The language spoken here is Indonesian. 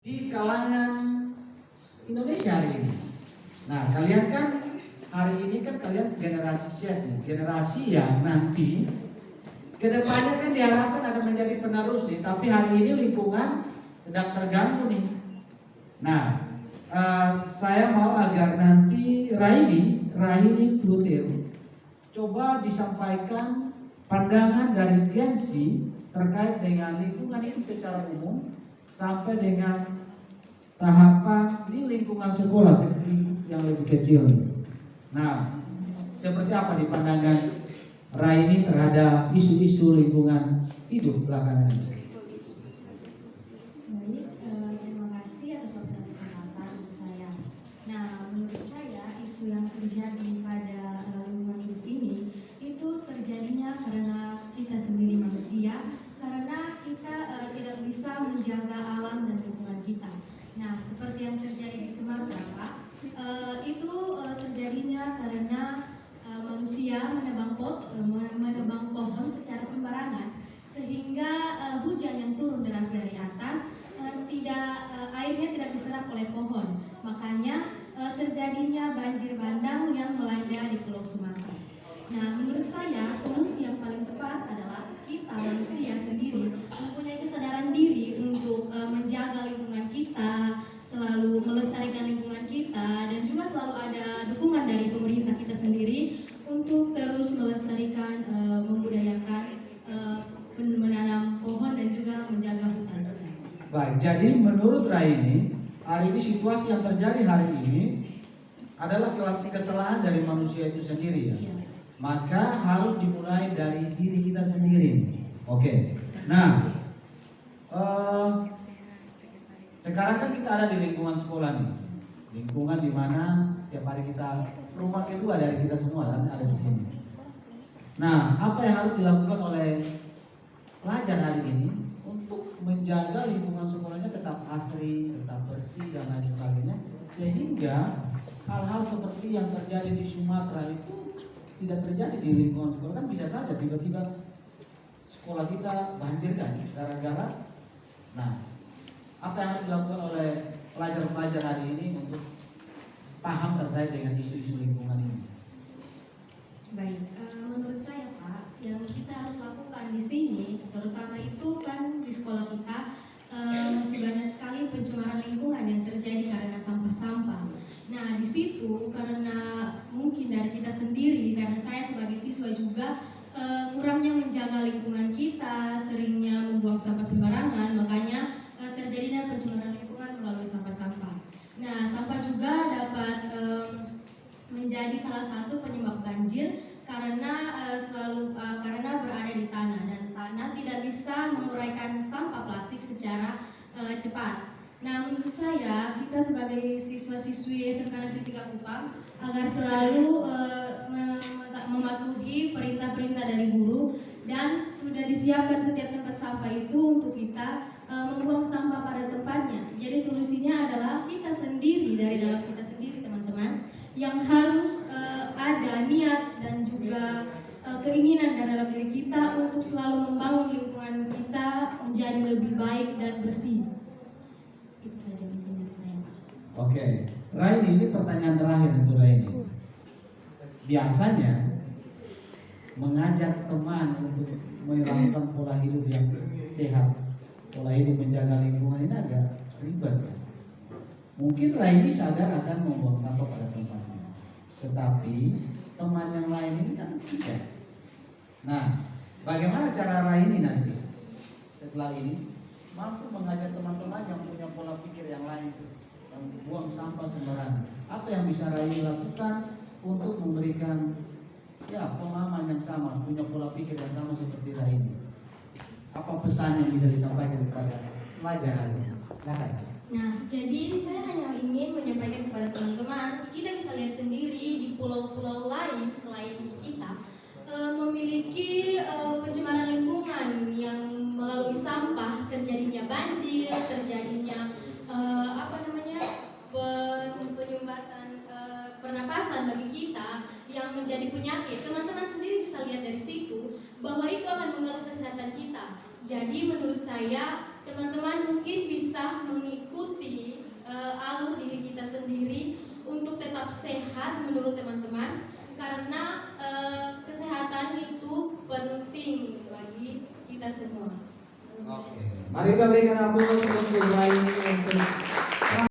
di kalangan Indonesia hari ini. Nah, kalian kan hari ini kan kalian generasi Z, generasi yang nanti kedepannya kan diharapkan akan menjadi penerus nih. Tapi hari ini lingkungan sedang terganggu nih. Nah, saya mau agar nanti Raini Tutir coba disampaikan pandangan dari Gensi terkait dengan lingkungan ini secara umum sampai dengan tahapan di lingkungan sekolah yang lebih kecil. Nah, seperti apa di pandangan Raini terhadap isu-isu lingkungan hidup belakangan ini? Terima kasih atas waktu dan kesempatan untuk saya. Nah, menurut saya isu yang terjadi pada lingkungan hidup ini itu terjadinya karena kita sendiri manusia, karena kita tidak bisa menjaga alam dan lingkungan kita. Nah, seperti yang terjadi di Sumatera, Pak, itu terjadinya karena manusia menebang pohon secara sembarangan, sehingga hujan yang turun deras dari atas airnya tidak diserap oleh pohon. Makanya terjadinya banjir bandang yang melanda di Pulau Sumatera. Nah, menurut saya solusi yang paling tepat adalah kita manusia sendiri mempunyai kesadaran diri untuk menjaga lingkungan kita, selalu melestarikan lingkungan kita, dan juga selalu ada dukungan dari pemerintah kita sendiri untuk terus melestarikan, membudayakan, menanam pohon dan juga menjaga hutan. Baik, jadi menurut Raini, hari ini situasi yang terjadi hari ini adalah kesalahan dari manusia itu sendiri ya. Iya. Maka harus dimulai dari diri kita sendiri. Oke. Nah, sekarang kan kita ada di lingkungan sekolah nih. Lingkungan di mana tiap hari kita, rumah kedua dari kita semua kan ada di sini. Nah, apa yang harus dilakukan oleh pelajar hari ini untuk menjaga lingkungan sekolahnya tetap asri, tetap bersih dan lain sebagainya, sehingga hal-hal seperti yang terjadi di Sumatera itu tidak terjadi di lingkungan sekolah. Kan bisa saja tiba-tiba sekolah kita banjir kan gara-gara. Nah, apa yang harus dilakukan oleh pelajar-pelajar hari ini untuk paham terkait dengan isu-isu lingkungan ini? Baik, menurut saya Pak, yang kita harus lakukan di sini, terutama itu kan di sekolah kita masih banyak sekali pencemaran lingkungan yang terjadi karena sampah-sampah. Nah, di situ karena mungkin dari kita sendiri, karena saya sebagai siswa juga kurangnya menjaga lingkungan kita, seringnya membuang sampah sembarangan, makanya terjadinya pencemaran lingkungan melalui sampah-sampah. Nah, sampah juga dapat menjadi salah satu penyebab banjir karena karena berada di tanah, dan tanah tidak bisa menguraikan sampah plastik secara cepat. Nah, menurut saya kita sebagai siswa-siswi SMK Negeri 3 Kupang agar selalu mematuhi perintah-perintah dari guru, dan sudah disiapkan setiap tempat sampah itu untuk kita membuang sampah pada tempatnya. Jadi solusinya adalah kita sendiri, dari dalam kita sendiri teman-teman, yang harus ada niat dan juga keinginan dari dalam diri kita untuk selalu membangun lingkungan kita menjadi lebih baik dan bersih. Itu saja mungkin dari saya, Pak. Oke, Raini, ini pertanyaan terakhir untuk Raini. Biasanya mengajak teman untuk melakukan pola hidup yang sehat, pola hidup menjaga lingkungan ini agak ribet ya. Mungkin Raini sadar akan membuang sampah pada tempatnya, tetapi teman yang lain ini kan tidak. Nah, bagaimana cara Raini nanti setelah ini mampu mengajak teman-teman yang punya pola pikir yang lain, yang buang sampah sembarangan? Apa yang bisa Raini lakukan untuk memberikan pemahaman yang sama, punya pola pikir yang sama seperti Raini? Apa pesan yang bisa disampaikan kepada pelajar hari ini? Silakan. Nah, jadi saya hanya ingin menyampaikan kepada teman-teman, kita bisa lihat sendiri di pulau-pulau lain selain kita memiliki pencemaran lingkungan yang melalui sampah, terjadinya banjir, terjadinya penyumbatan pernapasan bagi kita yang menjadi penyakit. Teman-teman sendiri bisa lihat dari situ bahwa itu akan mengganggu kesehatan kita. Jadi menurut saya teman-teman mungkin bisa mengikuti tetap sehat menurut teman-teman, karena kesehatan itu penting bagi kita semua. Oke, mari kita berikan aplaus untuk siswa ini untuk